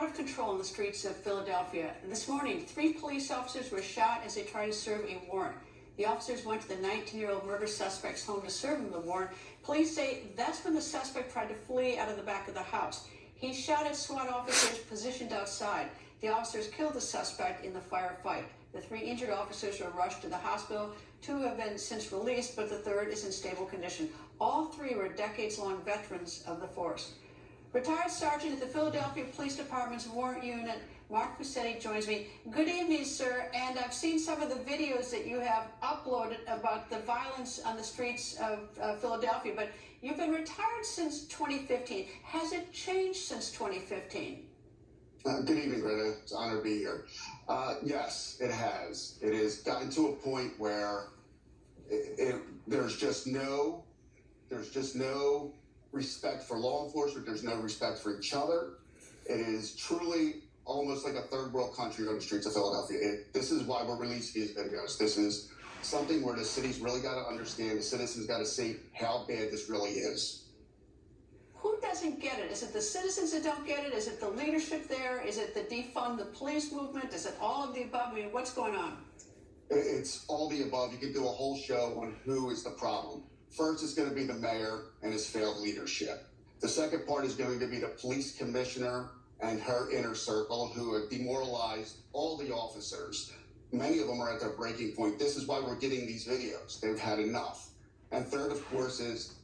out of control in the streets of Philadelphia. This morning, 3 police officers were shot as they tried to serve a warrant. The officers went to the 19-year-old murder suspect's home to serve him the warrant. Police say that's when the suspect tried to flee out of the back of the house. He shot at SWAT officers positioned outside. The officers killed the suspect in the firefight. The 3 injured officers were rushed to the hospital. 2 have been since released, but the 3rd is in stable condition. All 3 were decades-long veterans of the force. Retired Sergeant at the Philadelphia Police Department's Warrant Unit, Mark Fusetti, joins me. Good evening, sir. And I've seen some of the videos that you have uploaded about the violence on the streets of Philadelphia, but you've been retired since 2015. Has it changed since 2015? Good evening, Greta. It's an honor to be here. Yes, it has. It has gotten to a point where there's just no respect for law enforcement. There's no respect for each other. It is truly almost like a third world country on the streets of Philadelphia. This is why we're releasing these videos. This is something where the city's really got to understand. The citizens got to see how bad this really is. Who doesn't get it? Is it the citizens that don't get it? Is it the leadership there? Is it the defund the police movement? Is it all of the above? I mean, what's going on? It's all the above. You could do a whole show on who is the problem. First, it's going to be the mayor and his failed leadership. The second part is going to be the police commissioner and her inner circle, who have demoralized all the officers. Many of them are at their breaking point. This is why we're getting these videos. They've had enough. And third, of course, is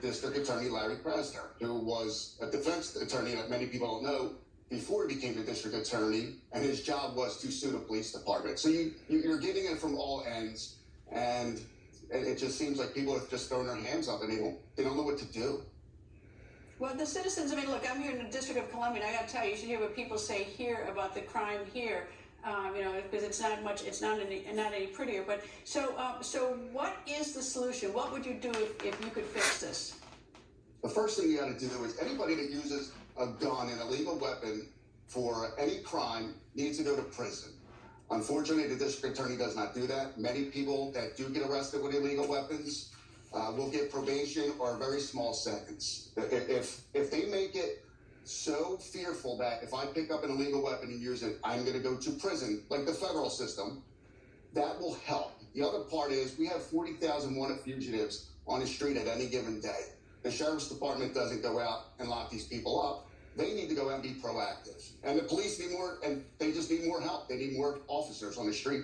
District Attorney Larry Krasner, who was a defense attorney that many people don't know before he became the district attorney, and his job was to sue the police department. So you're getting it from all ends, and it just seems like people have just thrown their hands up and they don't know what to do. Well, the citizens, I mean, look, I'm here in the District of Columbia, and I got to tell you, you should hear what people say here about the crime here. Because it's not much, it's not any prettier. But so what is the solution? What would you do if you could fix this? The first thing you got to do is anybody that uses a gun and a lethal weapon for any crime needs to go to prison. Unfortunately, the district attorney does not do that. Many people that do get arrested with illegal weapons will get probation or a very small sentence. If they make it so fearful that if I pick up an illegal weapon and use it, I'm going to go to prison, like the federal system, that will help. The other part is we have 40,000 wanted fugitives on the street at any given day. The sheriff's department doesn't go out and lock these people up. They need to go out and be proactive. And the police need more, and they just need more help. They need more officers on the street.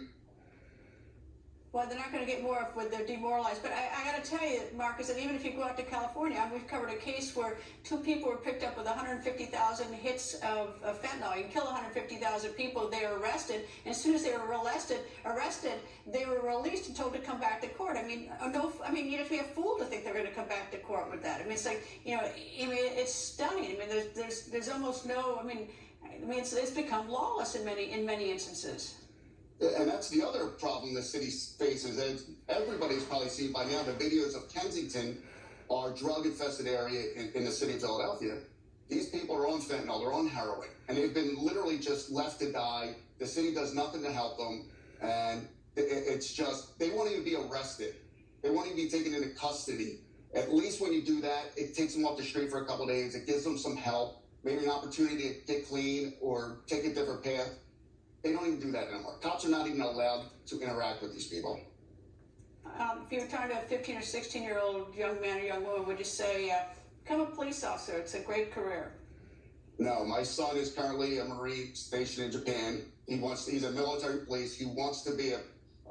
Well, they're not going to get more when they're demoralized. But I got to tell you, Marcus, that even if you go out to California, we've covered a case where 2 people were picked up with 150,000 hits of fentanyl. You can kill 150,000 people. They were arrested. And as soon as they were arrested, they were released and told to come back to court. I mean, you'd have to be a fool to think they're going to come back to court with that. I mean, it's like, it's stunning. I mean, there's almost no, it's become lawless in many instances. And that's the other problem the city faces. As everybody's probably seen by now, the videos of Kensington, our drug-infested area in the city of Philadelphia. These people are on fentanyl, they're on heroin, and they've been literally just left to die. The city does nothing to help them, and it's just, they won't even be arrested. They won't even be taken into custody. At least when you do that, it takes them off the street for a couple of days. It gives them some help, maybe an opportunity to get clean or take a different path. They don't even do that anymore. Cops are not even allowed to interact with these people. If you were talking to a 15 or 16-year-old young man or young woman, would you say, become a police officer? It's a great career. No, my son is currently a Marine stationed in Japan. He's a military police. He wants to be a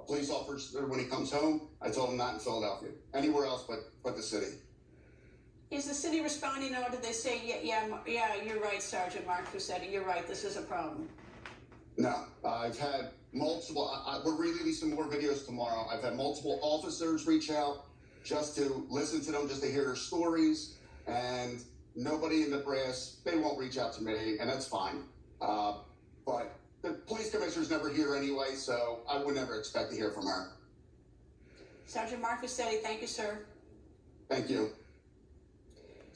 police officer when he comes home. I told him not in Philadelphia. Anywhere else but the city. Is the city responding, or did they say, yeah, you're right, Sergeant Mark Fusetti, you're right, this is a problem? No, I've had multiple, we're releasing more videos tomorrow. I've had multiple officers reach out just to listen to them, just to hear their stories, and nobody in the brass, they won't reach out to me, and that's fine. But the police commissioner's never here anyway, so I would never expect to hear from her. Sergeant Mark Fusetti, thank you, sir. Thank you.